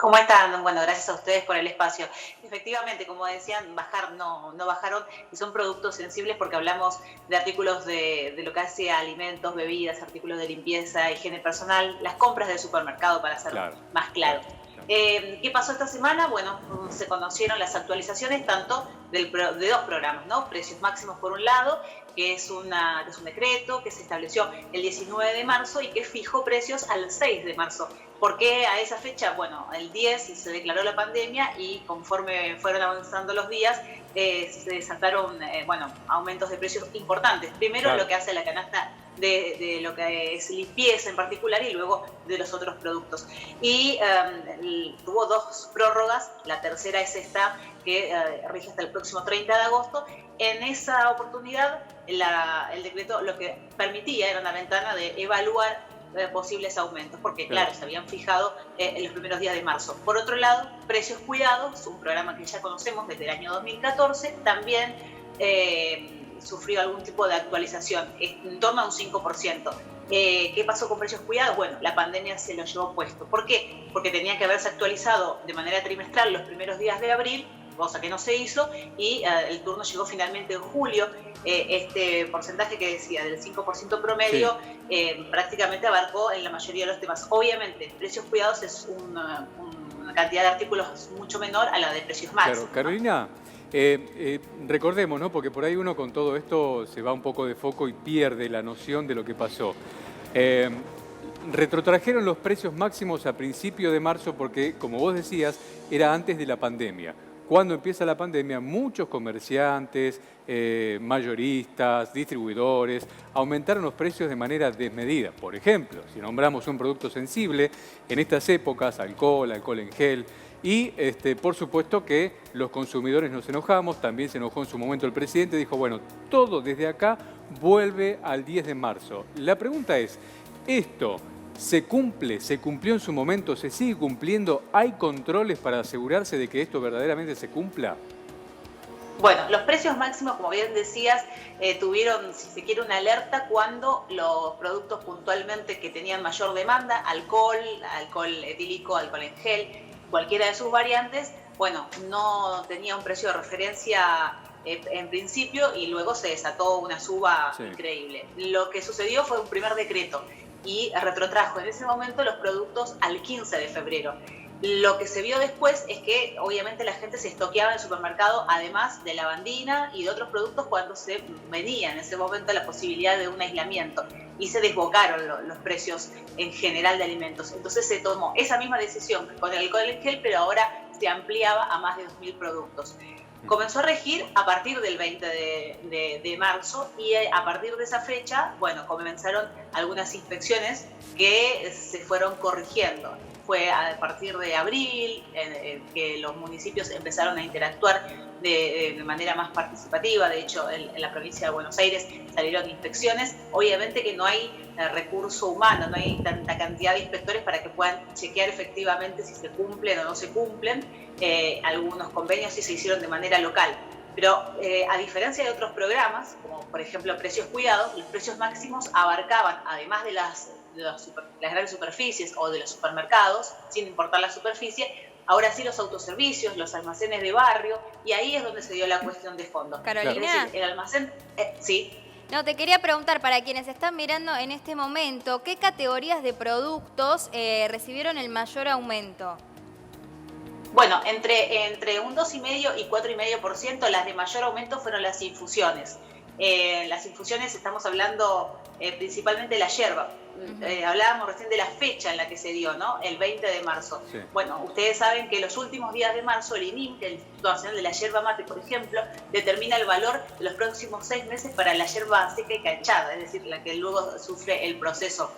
¿Cómo están? Bueno, gracias a ustedes por el espacio. Efectivamente, como decían, bajar no bajaron y son productos sensibles porque hablamos de artículos de lo que hace alimentos, bebidas, artículos de limpieza, higiene personal, las compras del supermercado para ser Claro, más claro. claro, claro. ¿Qué pasó esta semana? Bueno, se conocieron las actualizaciones tanto de dos programas, ¿no? Precios máximos por un lado, que es un decreto que se estableció el 19 de marzo y que fijó precios al 6 de marzo. ¿Por qué a esa fecha? Bueno, el 10 se declaró la pandemia y conforme fueron avanzando los días, se desataron aumentos de precios importantes. Primero lo Claro. que hace la canasta de lo que es limpieza en particular y luego de los otros productos. Y tuvo dos prórrogas, la tercera es esta que rige hasta el próximo 30 de agosto. En esa oportunidad el decreto lo que permitía era una ventana de evaluar posibles aumentos, porque claro, Claro. se habían fijado en los primeros días de marzo. Por otro lado, Precios Cuidados, un programa que ya conocemos desde el año 2014, también sufrió algún tipo de actualización, en torno a un 5%. ¿Qué pasó con Precios Cuidados? Bueno, la pandemia se lo llevó puesto. ¿Por qué? Porque tenía que haberse actualizado de manera trimestral los primeros días de abril, cosa que no se hizo, y el turno llegó finalmente en julio. Este porcentaje que decía del 5% Sí. promedio prácticamente abarcó en la mayoría de los temas. Obviamente, Precios Cuidados es una cantidad de artículos mucho menor a la de precios Claro, máximos, ¿no? Carolina, recordemos, ¿no? Porque por ahí uno con todo esto se va un poco de foco y pierde la noción de lo que pasó. Eh, Retrotrajeron los precios máximos a principio de marzo porque, como vos decías, era antes de la pandemia. Cuando empieza la pandemia, muchos comerciantes, mayoristas, distribuidores, aumentaron los precios de manera desmedida. Por ejemplo, si nombramos un producto sensible, en estas épocas, alcohol en gel, y por supuesto que los consumidores nos enojamos, también se enojó en su momento el presidente, dijo, bueno, todo desde acá vuelve al 10 de marzo. La pregunta es, ¿esto se cumple, se cumplió en su momento, se sigue cumpliendo? ¿Hay controles para asegurarse de que esto verdaderamente se cumpla? Bueno, los precios máximos, como bien decías, tuvieron, si se quiere, una alerta cuando los productos puntualmente que tenían mayor demanda, alcohol etílico, alcohol en gel, cualquiera de sus variantes, bueno, no tenía un precio de referencia en principio y luego se desató una suba Sí. increíble. Lo que sucedió fue un primer decreto y retrotrajo en ese momento los productos al 15 de febrero. Lo que se vio después es que obviamente la gente se estoqueaba en el supermercado, además de lavandina y de otros productos, cuando se venía en ese momento la posibilidad de un aislamiento y se desbocaron los precios en general de alimentos. Entonces se tomó esa misma decisión con el alcohol en gel, pero ahora se ampliaba a más de 2.000 productos. Comenzó a regir a partir del 20 de marzo y a partir de esa fecha, bueno, comenzaron algunas inspecciones que se fueron corrigiendo. Fue a partir de abril que los municipios empezaron a interactuar de manera más participativa. De hecho, en la provincia de Buenos Aires salieron inspecciones. Obviamente que no hay recurso humano, no hay tanta cantidad de inspectores para que puedan chequear efectivamente si se cumplen o no se cumplen. Algunos convenios sí se hicieron de manera local. Pero a diferencia de otros programas, como por ejemplo Precios Cuidados, los precios máximos abarcaban, además de las grandes superficies o de los supermercados, sin importar la superficie, ahora sí los autoservicios, los almacenes de barrio, y ahí es donde se dio la cuestión de fondo. Es Claro. decir, Carolina, el almacén, sí. no, te quería preguntar, para quienes están mirando en este momento, ¿qué categorías de productos recibieron el mayor aumento? Bueno, entre un 2,5 y 4,5%, las de mayor aumento fueron las infusiones. Las infusiones estamos hablando principalmente de la yerba. Hablábamos recién de la fecha en la que se dio, ¿no? El 20 de marzo. Sí. Bueno, ustedes saben que los últimos días de marzo el INIM, el Instituto Nacional de la Yerba Mate, por ejemplo, determina el valor de los próximos 6 meses para la yerba seca y canchada, es decir, la que luego sufre el proceso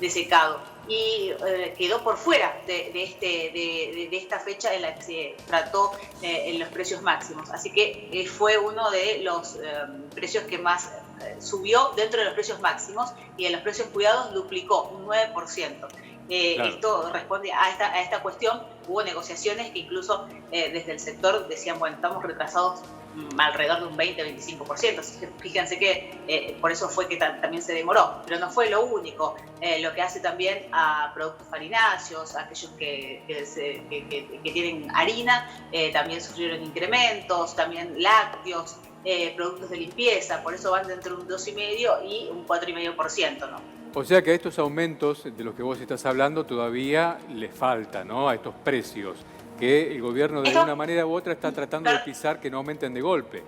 de secado. Y quedó por fuera de esta fecha en la que se trató en los precios máximos. Así que fue uno de los precios que más subió dentro de los precios máximos, y en los precios cuidados duplicó un 9%. Claro. Esto responde a esta cuestión. Hubo negociaciones que incluso desde el sector decían, bueno, estamos retrasados alrededor de un 20-25%. Así que fíjense que por eso fue que también se demoró. Pero no fue lo único. Lo que hace también a productos farináceos, a aquellos que tienen harina, también sufrieron incrementos, también lácteos, productos de limpieza. Por eso van de entre un 2,5% y un 4,5%, ¿no? O sea que a estos aumentos de los que vos estás hablando todavía les falta, ¿no? A estos precios, que el gobierno de una manera u otra está tratando de pisar que no aumenten de golpe.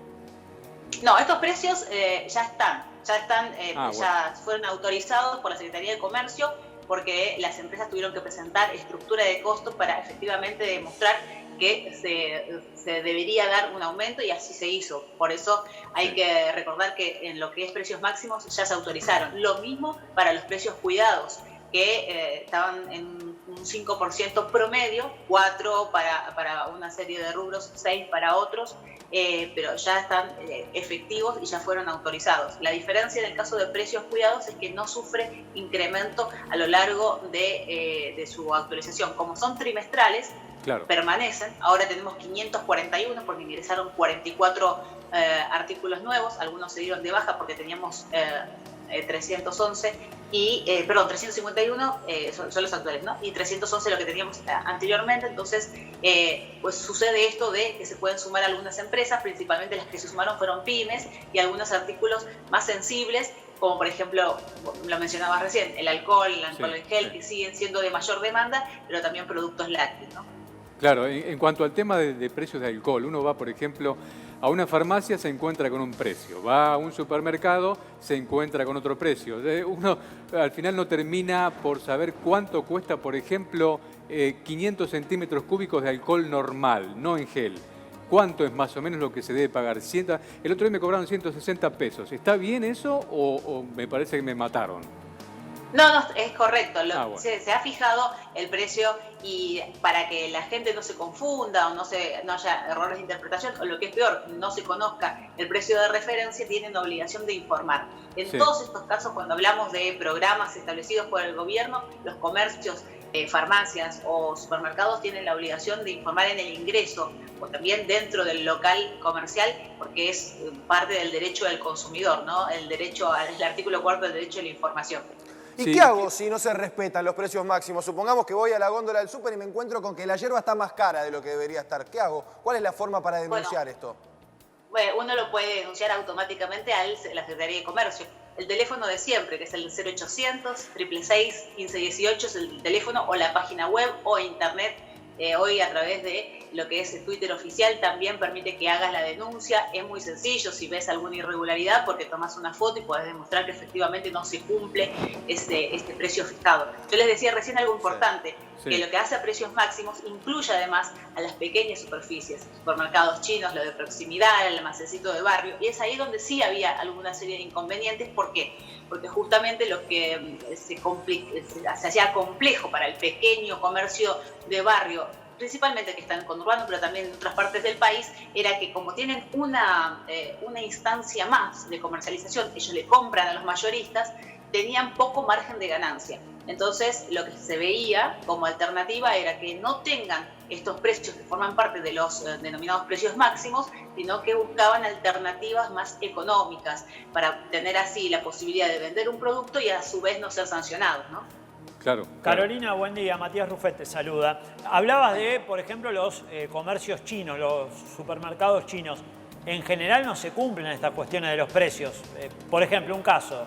No, estos precios ya están, bueno. ya fueron autorizados por la Secretaría de Comercio, porque las empresas tuvieron que presentar estructura de costos para efectivamente demostrar que se debería dar un aumento, y así se hizo. Por eso hay que recordar que en lo que es precios máximos ya se autorizaron. Lo mismo para los precios cuidados, que estaban en un 5% promedio, 4% para una serie de rubros, 6% para otros, pero ya están efectivos y ya fueron autorizados. La diferencia en el caso de precios cuidados es que no sufre incremento a lo largo de su actualización. Como son trimestrales, claro, permanecen. Ahora tenemos 541 porque ingresaron 44 artículos nuevos. Algunos se dieron de baja porque teníamos 311 perdón, 351 son los actuales, ¿no? Y 311 lo que teníamos anteriormente. Entonces, pues sucede esto de que se pueden sumar algunas empresas, principalmente las que se sumaron fueron pymes y algunos artículos más sensibles, como por ejemplo, lo mencionabas recién, el alcohol en gel, que siguen siendo de mayor demanda, pero también productos lácteos, ¿no? Claro, en cuanto al tema de precios de alcohol, uno va, por ejemplo, a una farmacia, se encuentra con un precio, va a un supermercado, se encuentra con otro precio. Uno al final no termina por saber cuánto cuesta, por ejemplo, 500 centímetros cúbicos de alcohol normal, no en gel. ¿Cuánto es más o menos lo que se debe pagar? El otro día me cobraron 160 pesos. ¿Está bien eso o me parece que me mataron? No, es correcto. Bueno. Se ha fijado el precio, y para que la gente no se confunda o no haya errores de interpretación, o lo que es peor, no se conozca el precio de referencia, tienen obligación de informar. En todos estos casos, cuando hablamos de programas establecidos por el gobierno, los comercios, farmacias o supermercados tienen la obligación de informar en el ingreso o también dentro del local comercial, porque es parte del derecho del consumidor, ¿no? El artículo 4 del derecho de la información. ¿Y qué hago si no se respetan los precios máximos? Supongamos que voy a la góndola del súper y me encuentro con que la yerba está más cara de lo que debería estar. ¿Qué hago? ¿Cuál es la forma para denunciar esto? Bueno, uno lo puede denunciar automáticamente a la Secretaría de Comercio. El teléfono de siempre, que es el 0800 666 1518, es el teléfono, o la página web o internet. Hoy a través de lo que es el Twitter oficial también permite que hagas la denuncia. Es muy sencillo, si ves alguna irregularidad, porque tomas una foto y podés demostrar que efectivamente no se cumple este precio fijado. Yo les decía recién algo importante, que lo que hace a precios máximos incluye además a las pequeñas superficies, supermercados chinos, lo de proximidad, el almacencito de barrio, y es ahí donde sí había alguna serie de inconvenientes. ¿Por qué? Porque justamente lo que se hacía complejo para el pequeño comercio de barrio, principalmente que están en conurbano, pero también en otras partes del país, era que como tienen una instancia más de comercialización, ellos le compran a los mayoristas, tenían poco margen de ganancia. Entonces, lo que se veía como alternativa era que no tengan estos precios que forman parte de los denominados precios máximos, sino que buscaban alternativas más económicas para tener así la posibilidad de vender un producto y a su vez no ser sancionados, ¿no? Claro. Carolina, buen día. Matías Rufet te saluda. Hablabas de, por ejemplo, los comercios chinos, los supermercados chinos. En general no se cumplen estas cuestiones de los precios. Por ejemplo, un caso,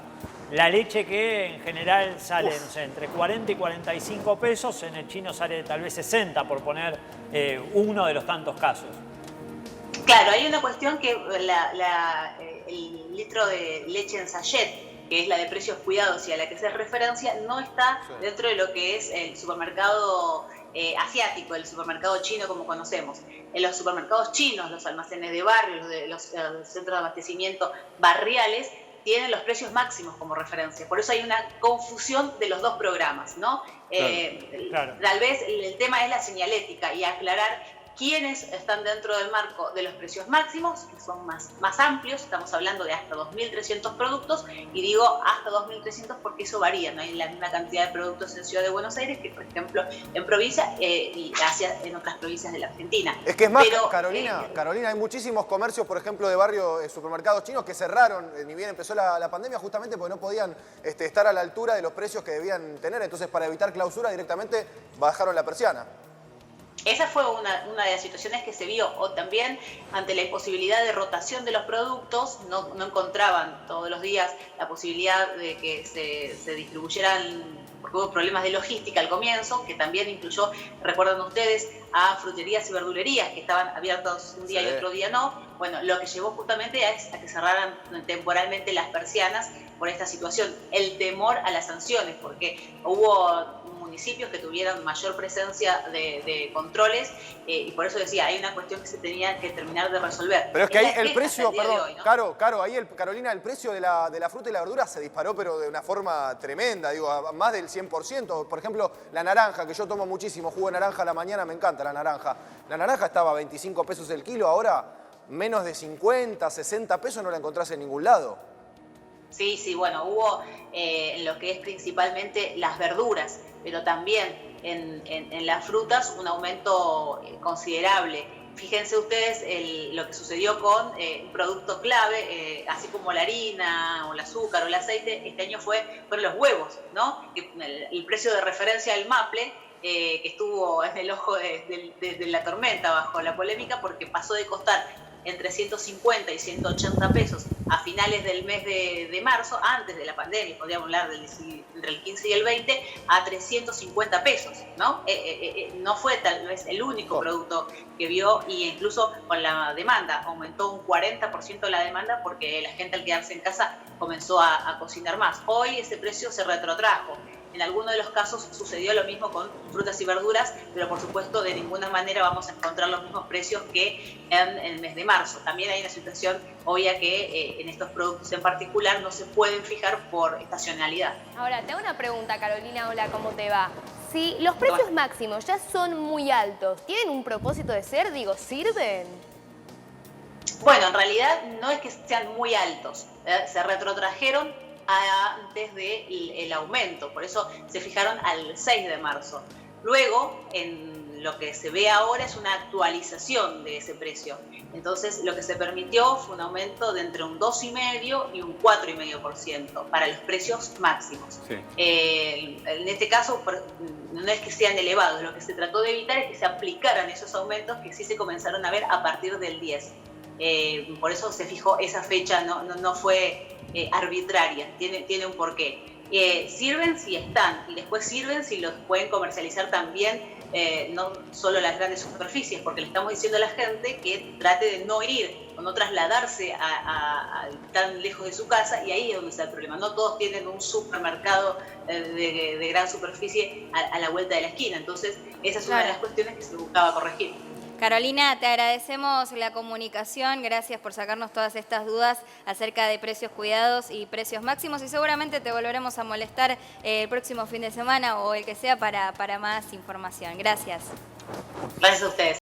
la leche que en general sale, no sé, entre 40 y 45 pesos, en el chino sale tal vez 60, por poner uno de los tantos casos. Claro, hay una cuestión que el litro de leche en sachet, que es la de precios cuidados y a la que se hace referencia, no está dentro de lo que es el supermercado asiático, el supermercado chino como conocemos. En los supermercados chinos, los almacenes de barrio, los centros de abastecimiento barriales, tienen los precios máximos como referencia. Por eso hay una confusión de los dos programas, ¿no? Claro. Tal vez el tema es la señalética y aclarar quienes están dentro del marco de los precios máximos, que son más amplios, estamos hablando de hasta 2.300 productos, y digo hasta 2.300 porque eso varía, no hay la misma cantidad de productos en Ciudad de Buenos Aires que, por ejemplo, en provincia y en otras provincias de la Argentina. Es que es más, Pero, Carolina, hay muchísimos comercios, por ejemplo, de barrio, supermercados chinos que cerraron, ni bien empezó la pandemia, justamente porque no podían estar a la altura de los precios que debían tener. Entonces, para evitar clausura, directamente bajaron la persiana. Esa fue una de las situaciones que se vio, o también ante la imposibilidad de rotación de los productos, no encontraban todos los días la posibilidad de que se distribuyeran, porque hubo problemas de logística al comienzo, que también incluyó, recuerdan ustedes, a fruterías y verdulerías que estaban abiertos un día y otro día no. Bueno, lo que llevó justamente a que cerraran temporalmente las persianas por esta situación. El temor a las sanciones, porque hubo municipios que tuvieran mayor presencia de controles y por eso decía, hay una cuestión que se tenía que terminar de resolver. Pero es que ahí el precio, perdón, hoy, ¿no? Caro, ahí Carolina, el precio de la fruta y la verdura se disparó, pero de una forma tremenda, digo, a más del 100%. Por ejemplo, la naranja, que yo tomo muchísimo jugo de naranja a la mañana, me encanta la naranja. La naranja estaba a 25 pesos el kilo, ahora menos de 50, 60 pesos no la encontrás en ningún lado. Sí, bueno, hubo en lo que es principalmente las verduras, pero también en las frutas un aumento considerable. Fíjense ustedes lo que sucedió con un producto clave, así como la harina o el azúcar o el aceite, este año fueron los huevos, ¿no? El precio de referencia del maple, que estuvo en el ojo de la tormenta bajo la polémica, porque pasó de costar entre 150 y 180 pesos a finales del mes de marzo, antes de la pandemia, podríamos hablar entre el 15 y el 20, a 350 pesos, ¿no? No fue tal vez el único producto que vio, y incluso con la demanda, aumentó un 40% la demanda porque la gente al quedarse en casa comenzó a cocinar más. Hoy ese precio se retrotrajo. En algunos de los casos sucedió lo mismo con frutas y verduras, pero por supuesto de ninguna manera vamos a encontrar los mismos precios que en el mes de marzo. También hay una situación obvia que en estos productos en particular no se pueden fijar por estacionalidad. Ahora, te hago una pregunta, Carolina. Hola, ¿cómo te va? Si los precios máximos ya son muy altos, ¿tienen un propósito de ser? Digo, ¿sirven? Bueno, en realidad no es que sean muy altos, se retrotrajeron antes del aumento, por eso se fijaron al 6 de marzo. Luego, en lo que se ve ahora es una actualización de ese precio. Entonces, lo que se permitió fue un aumento de entre un 2,5% y un 4,5% para los precios máximos. Sí. En este caso, no es que sean elevados, lo que se trató de evitar es que se aplicaran esos aumentos que sí se comenzaron a ver a partir del 10. Por eso se fijó esa fecha, no fue arbitraria, tiene un porqué. Sirven si están, y después sirven si los pueden comercializar también, no solo las grandes superficies, porque le estamos diciendo a la gente que trate de no ir o no trasladarse tan lejos de su casa, y ahí es donde está el problema. No todos tienen un supermercado de gran superficie a la vuelta de la esquina, entonces esa es una de las cuestiones que se buscaba corregir. Carolina, te agradecemos la comunicación, gracias por sacarnos todas estas dudas acerca de precios cuidados y precios máximos, y seguramente te volveremos a molestar el próximo fin de semana o el que sea para más información. Gracias. Gracias a ustedes.